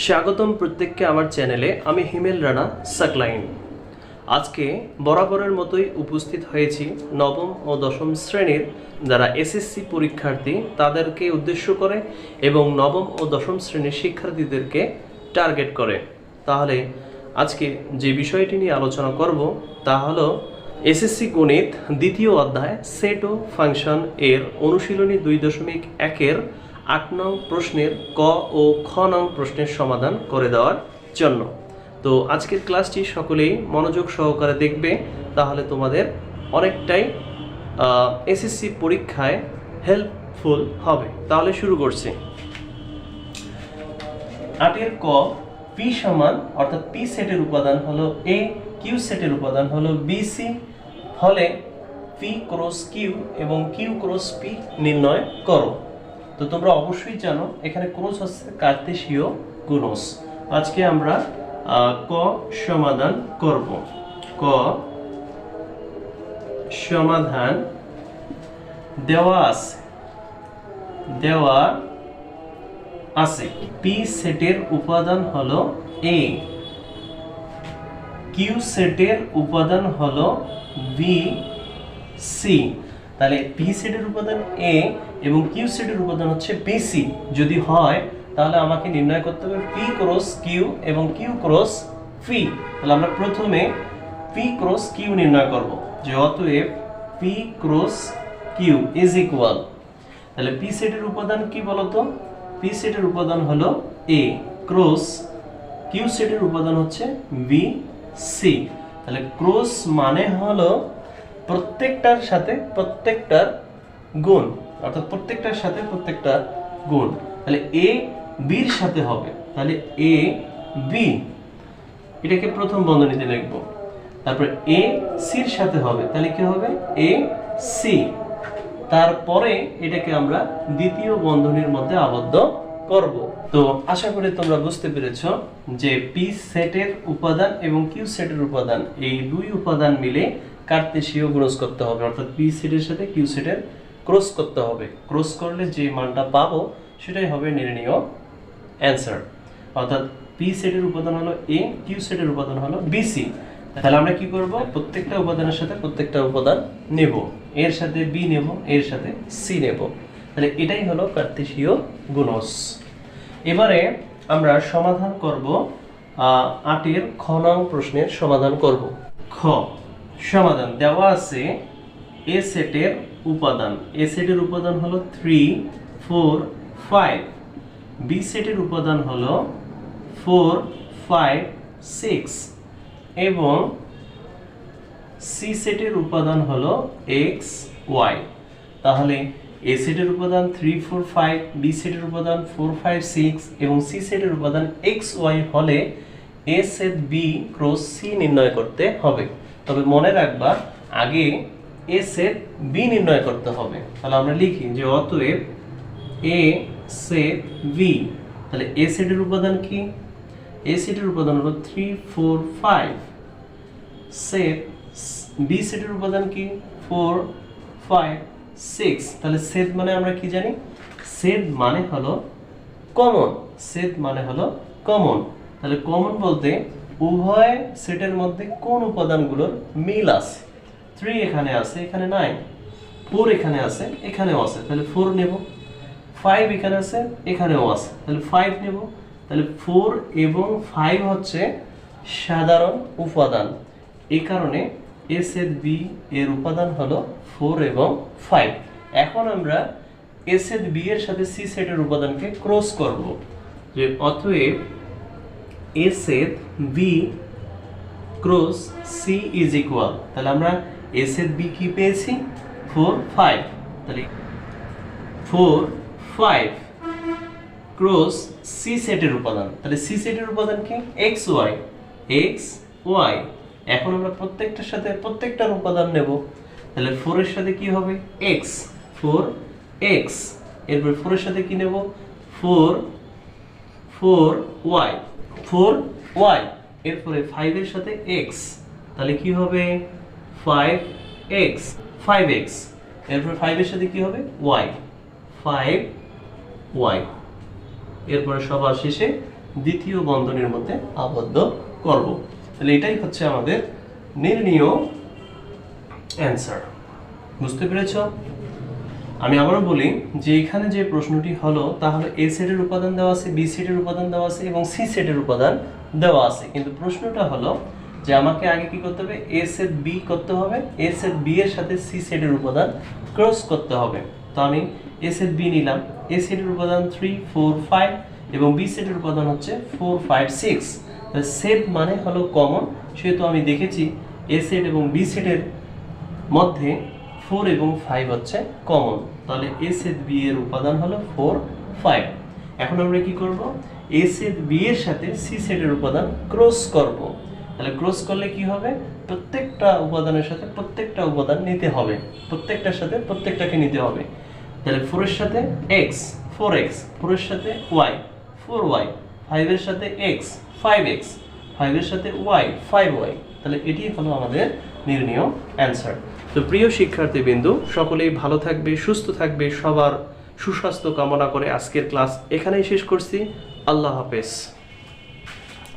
স্বাগতম প্রত্যেককে আমার চ্যানেলে। আমি হিমেল রানা সাকলাইন। আজকে বরাবরের মতোই উপস্থিত হয়েছি নবম ও দশম শ্রেণীর যারা এসএসসি পরীক্ষার্থী তাদেরকে উদ্দেশ্য করে এবং নবম ও দশম শ্রেণীর শিক্ষার্থীদেরকে টার্গেট করে। তাহলে আজকে যে বিষয়টি নিয়ে আলোচনা করব তা হলো এসএসসি গণিত দ্বিতীয় অধ্যায় সেট ও ফাংশন এর অনুশীলনী 2.1-এর 8 নং প্রশ্নের ক ও খ নং প্রশ্নের সমাধান করে দেওয়ার জন্য। তো আজকের ক্লাসটি সকলেই মনোযোগ সহকারে দেখবে, তাহলে তোমাদের অনেকটাই এসএসসি পরীক্ষায় হেল্পফুল হবে। তাহলে শুরু করছি। 8 ক পি সমান, অর্থাৎ পি সেটের উপাদান হলো এ, কিউ সেটের উপাদান হলো বিসি, হলে পি ক্রস কিউ এবং কিউ ক্রস পি নির্ণয় করো। তো তোমরা অবশ্যই জানো এখানে ক্রস হচ্ছে কার্তেশীয় গুণজ। আজকে আমরা ক সমাধান করব। ক সমাধান দেওয়া আছে পি সেটের উপাদান হলো এ, কিউ সেটের উপাদান হলো বি সি। তাহলে পি সেটের উপাদান এ এবং কিউ সেটের উপাদান হচ্ছে বিসি যদি হয়, তাহলে আমাকে নির্ণয় করতে হবে পি ক্রস কিউ এবং কিউ ক্রস পি। তাহলে আমরা প্রথমে পি ক্রস কিউ নির্ণয় করব, যে অতএব P cross Q is equal, তাহলে পি সেটের উপাদান কি বলতো? পি সেটের উপাদান হলো এ, ক্রস কিউ সেটের উপাদান হচ্ছে বি সি। তাহলে ক্রস মানে হলো প্রত্যেকটার সাথে প্রত্যেকটার গুণ, অর্থাৎ প্রত্যেকটার সাথে প্রত্যেকটার গুণ। তাহলে এ বির সাথে হবে, তাহলে এ বি, এটাকে প্রথম বন্ধনীতে লিখব। তারপরে এ সির সাথে হবে, তাহলে কি হবে? A C. তারপরে এটাকে আমরা দ্বিতীয় বন্ধনীর মধ্যে আবদ্ধ করব। তো আশা করি তোমরা বুঝতে পেরেছো যে পি সেটের উপাদান এবং কিউ সেটের উপাদান, এই দুই উপাদান মিলে কার্তেশীয় গুণজ করতে হবে, অর্থাৎ পি সেটের সাথে কিউ সেটের ক্রস করতে হবে। ক্রস করলে যে মানটা পাবো সেটাই হবে নির্ণীয় অ্যান্সার। অর্থাৎ পি সেটের উপাদান হলো এ, কিউ সেটের উপাদান হলো বিসি। তাহলে আমরা কি করব? প্রত্যেকটা উপাদানের সাথে প্রত্যেকটা উপাদান নেব, এর সাথে বি নেব, এর সাথে সি নেব। তাহলে এটাই হলো কার্তেশীয় গুণজ। এবারে আমরা সমাধান করব 8 খ নং প্রশ্নের সমাধান করব। খ সমাধান দেওয়া আছে এ সেটের উপাদান, এ সেটের উপাদান হলো 3, 4, 5, বি সেটের উপাদান হলো 4, 5, 6 এবং সি সেটের উপাদান হলো x, y। তাহলে এ সেটের উপাদান 3, 4, 5, বি সেটের উপাদান 4, 5, 6 এবং সি সেটের উপাদান x, y হলে এ সেট বি ক্রস সি নির্ণয় করতে হবে। তবে মনে রাখবা আগে এ সেট বি নির্ণয় করতে হবে। তাহলে আমরা লিখি যে অতএব এ সেট বি। তাহলে এ সেটের উপাদান কি? এ সেটের উপাদান হলো 3, 4, 5। সেট বি সেটের উপাদান কি? 4, 5, 6। তাহলে সেট মানে আমরা কি জানি? সেট মানে হলো কমন, সেট মানে হলো কমন। তাহলে কমন বলতে উভয় সেটের মধ্যে কোন উপাদানগুলোর মিল আছে। 3 এখানে আছে, এখানে নাই। 4 এখানে আছে, এখানেও আছে, তাহলে 4 নেব। 5 এখানে আছে, এখানেও আছে, তাহলে 5 নেব। তাহলে 4 এবং 5 হচ্ছে সাধারণ উপাদান, এই কারণে এ সেট বি এর উপাদান হলো 4 এবং 5। এখন আমরা এ সেট বি এর সাথে সি সেটের উপাদানকে ক্রস করব, যে অতএব A set B cross C is equal. তাহলে আমরা এ সেট বি কি পেয়েছি? 4, 5। তাহলে 4, 5 ক্রস সি সেটের উপাদান, তাহলে সি সেটের উপাদান কি? x, y, x, y। এখন আমরা প্রত্যেকটার সাথে প্রত্যেকটার উপাদান নেব। তাহলে 4 এর সাথে কি হবে? x, 4x। এরপর 4 এর সাথে কি নেব? 4, 4y, 4y। এরপরে 5 এর সাথে x, তাহলে কি হবে? 5x, 5x। এরপর 5 এর সাথে কি হবে? y, 5y। এরপরে সবার শেষে দ্বিতীয় বন্ধনীর মধ্যে আবদ্ধ করব। তাহলে এটাই হচ্ছে আমাদের নির্ণীয় অ্যান্সার। বুঝতে পেরেছো? আমি আবারও বলি যে এখানে যে প্রশ্নটি হলো তা হলো এ সেটের উপাদান দেওয়া আছে, বি সেটের উপাদান দেওয়া আছে এবং সি সেটের উপাদান দেওয়া আছে, কিন্তু প্রশ্নটা হলো যে আমাকে আগে কি করতে হবে, এ সেট বি করতে হবে, এ সেট বি এর সাথে সি সেটের উপাদান ক্রস করতে হবে। তো আমি এ সেট বি নিলাম, এ সেটের উপাদান 3 4 5 এবং বি সেটের উপাদান হচ্ছে 4 5 6। সেট মানে হলো কমন, সেহেতু আমি দেখেছি এ সেট এবং বি সেটের মধ্যে 4 এবং 5 হচ্ছে কমন, তাহলে এ সেট বি এর উপাদান হলো 4 5। এখন আমরা কি করব, এ সেট বি এর সাথে সি সেটের উপাদান ক্রস করব। তাহলে ক্রস করলে কি হবে, প্রত্যেকটা উপাদানের সাথে প্রত্যেকটা উপাদান নিতে হবে, প্রত্যেকটার সাথে প্রত্যেকটাকে নিতে হবে। তাহলে 4 এর সাথে x 4x, 4 এর সাথে y 4y, 5 এর সাথে x 5x, 5 এর সাথে y 5y। তাহলে এটি হলো আমাদের নির্ণীয় অ্যান্সার। তো প্রিয় শিক্ষার্থীবৃন্দু, সকলেই ভালো থাকবে, সুস্থ থাকবে, সবার সুস্বাস্থ্য কামনা করে আজকের ক্লাস এখানেই শেষ করছি। আল্লাহ হাফেজ।